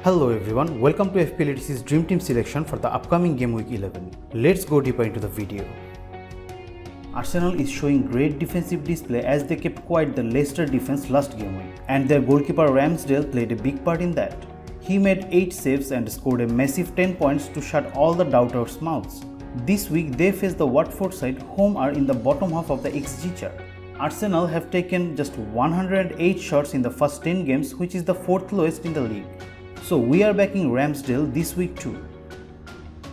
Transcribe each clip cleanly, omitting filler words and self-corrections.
Hello everyone, welcome to FPL ETC's Dream Team selection for the upcoming Game Week 11. Let's go deeper into the video. Arsenal is showing great defensive display as they kept quiet the Leicester defense last game week, and their goalkeeper Ramsdale played a big part in that. He made 8 saves and scored a massive 10 points to shut all the doubters' mouths. This week they face the Watford side, whom are in the bottom half of the XG chart. Arsenal have taken just 108 shots in the first 10 games, which is the 4th lowest in the league. So we are backing Ramsdale this week too.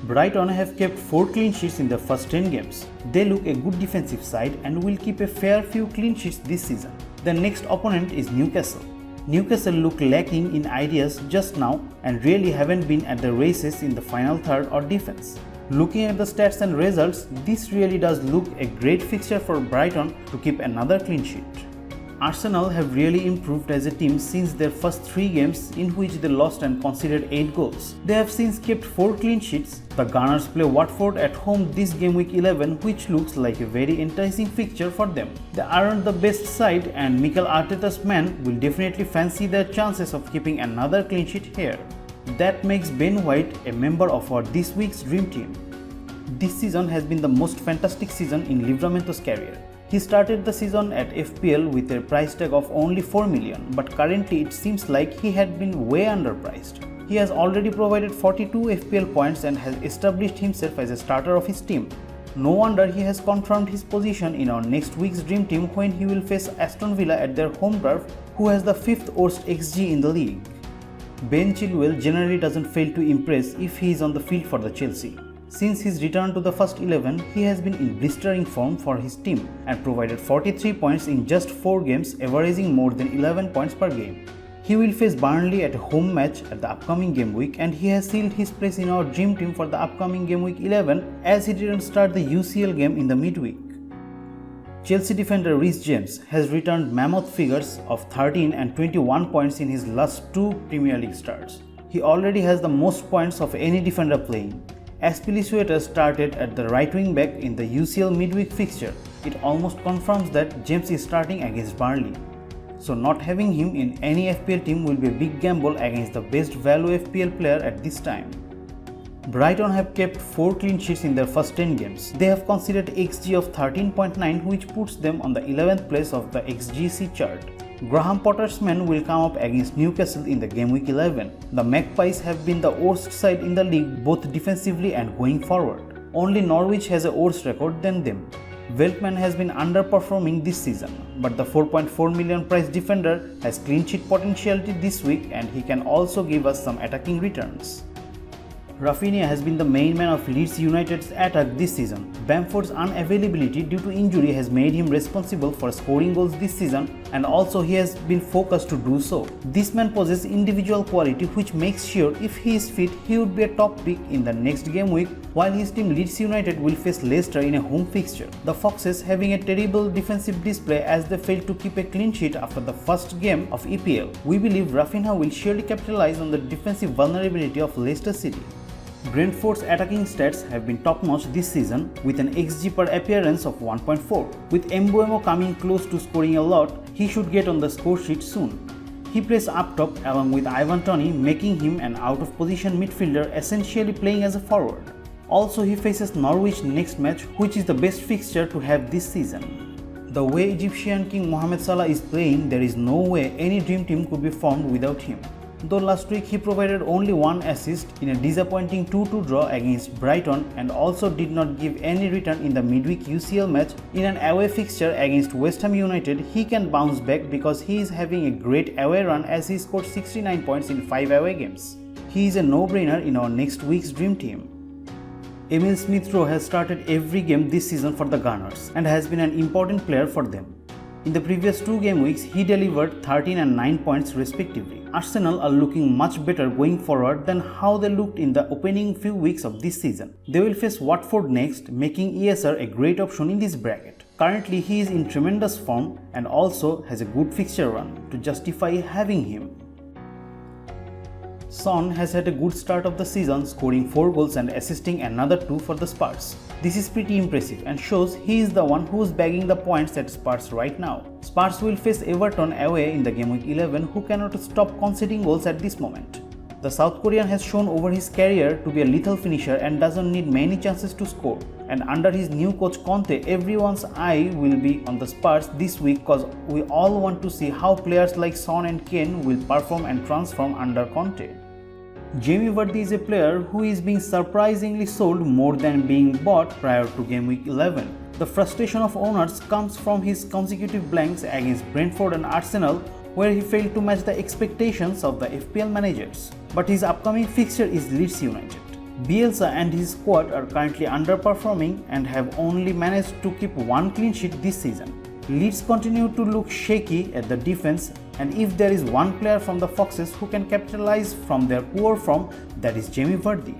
Brighton have kept 4 clean sheets in their first 10 games. They look a good defensive side and will keep a fair few clean sheets this season. Their next opponent is Newcastle. Newcastle look lacking in ideas just now and really haven't been at the races in the final third or defense. Looking at the stats and results, this really does look a great fixture for Brighton to keep another clean sheet. Arsenal have really improved as a team since their first 3 games in which they lost and conceded 8 goals. They have since kept 4 clean sheets. The Gunners play Watford at home this game week 11, which looks like a very enticing fixture for them. They aren't the best side and Mikel Arteta's men will definitely fancy their chances of keeping another clean sheet here. That makes Ben White a member of our this week's Dream Team. This season has been the most fantastic season in Livramento's career. He started the season at FPL with a price tag of only 4 million, but currently it seems like he had been way underpriced. He has already provided 42 FPL points and has established himself as a starter of his team. No wonder he has confirmed his position in our next week's Dream Team when he will face Aston Villa at their home turf, who has the 5th worst XG in the league. Ben Chilwell generally doesn't fail to impress if he is on the field for the Chelsea. Since his return to the first 11, he has been in blistering form for his team and provided 43 points in just 4 games, averaging more than 11 points per game. He will face Burnley at a home match at the upcoming game week, and he has sealed his place in our Dream Team for the upcoming game week 11 as he didn't start the UCL game in the midweek. Chelsea defender Rhys James has returned mammoth figures of 13 and 21 points in his last 2 Premier League starts. He already has the most points of any defender playing. Azpilicueta started at the right wing back in the UCL midweek fixture. It almost confirms that James is starting against Burnley. So not having him in any FPL team will be a big gamble against the best value FPL player at this time. Brighton have kept 4 clean sheets in their first 10 games. They have conceded XG of 13.9, which puts them on the 11th place of the XGC chart. Graham Potter's men will come up against Newcastle in the game week 11. The Magpies have been the worst side in the league both defensively and going forward. Only Norwich has a worse record than them. Veltman has been underperforming this season, but the 4.4 million price defender has clean sheet potentiality this week and he can also give us some attacking returns. Rafinha has been the main man of Leeds United's attack this season. Bamford's unavailability due to injury has made him responsible for scoring goals this season, and also he has been focused to do so. This man possesses individual quality which makes sure if he is fit he would be a top pick in the next game week, while his team Leeds United will face Leicester in a home fixture. The Foxes having a terrible defensive display as they failed to keep a clean sheet after the first game of EPL. We believe Rafinha will surely capitalize on the defensive vulnerability of Leicester City. Brentford's attacking stats have been top-notch this season with an XG per appearance of 1.4. With Mbeumo coming close to scoring a lot, he should get on the score sheet soon. He plays up top along with Ivan Toney, making him an out-of-position midfielder essentially playing as a forward. Also, he faces Norwich next match, which is the best fixture to have this season. The way Egyptian King Mohamed Salah is playing, there is no way any dream team could be formed without him. Though last week he provided only 1 assist in a disappointing 2-2 draw against Brighton and also did not give any return in the midweek UCL match, in an away fixture against West Ham United he can bounce back because he is having a great away run as he scored 69 points in 5 away games. He is a no-brainer in our next week's Dream Team. Emil Smith-Rowe has started every game this season for the Gunners and has been an important player for them. In the previous 2 game weeks, he delivered 13 and 9 points respectively. Arsenal are looking much better going forward than how they looked in the opening few weeks of this season. They will face Watford next, making ESR a great option in this bracket. Currently, he is in tremendous form and also has a good fixture run to justify having him. Son has had a good start of the season, scoring 4 goals and assisting another 2 for the Spurs. This is pretty impressive and shows he is the one who is bagging the points at Spurs right now. Spurs will face Everton away in the game week 11, who cannot stop conceding goals at this moment. The South Korean has shown over his career to be a lethal finisher and doesn't need many chances to score. And under his new coach Conte, everyone's eye will be on the Spurs this week because we all want to see how players like Son and Kane will perform and transform under Conte. Jamie Vardy is a player who is being surprisingly sold more than being bought prior to Game Week 11. The frustration of owners comes from his consecutive blanks against Brentford and Arsenal, where he failed to match the expectations of the FPL managers. But his upcoming fixture is Leeds United. Bielsa and his squad are currently underperforming and have only managed to keep one clean sheet this season. Leeds continue to look shaky at the defense, and if there is one player from the Foxes who can capitalize from their poor form, that is Jamie Vardy.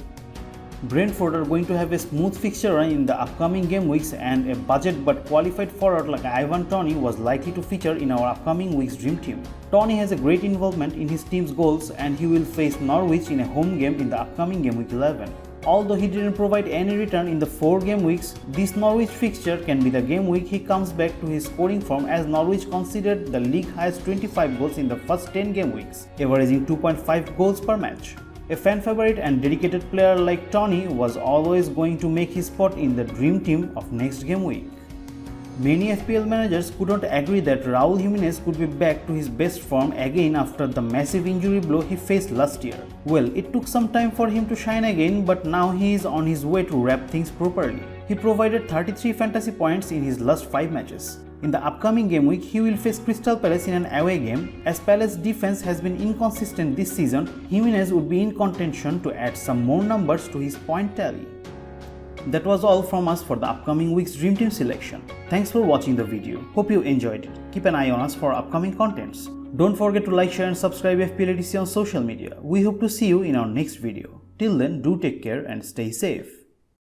Brentford are going to have a smooth fixture run in the upcoming game weeks, and a budget but qualified forward like Ivan Toney was likely to feature in our upcoming week's dream team. Toney has a great involvement in his team's goals, and he will face Norwich in a home game in the upcoming game week 11. Although he didn't provide any return in the 4 game weeks, this Norwich fixture can be the game week he comes back to his scoring form, as Norwich considered the league highest 25 goals in the first 10 game weeks, averaging 2.5 goals per match. A fan favorite and dedicated player like Toney was always going to make his spot in the dream team of next game week. Many FPL managers couldn't agree that Raul Jimenez could be back to his best form again after the massive injury blow he faced last year. Well, it took some time for him to shine again, but now he is on his way to wrap things properly. He provided 33 fantasy points in his last 5 matches. In the upcoming game week, he will face Crystal Palace in an away game. As Palace's defense has been inconsistent this season, Jimenez would be in contention to add some more numbers to his point tally. That was all from us for the upcoming week's Dream Team selection. Thanks for watching the video. Hope you enjoyed it. Keep an eye on us for upcoming contents. Don't forget to like, share and subscribe FPL ETC on social media. We hope to see you in our next video. Till then, do take care and stay safe.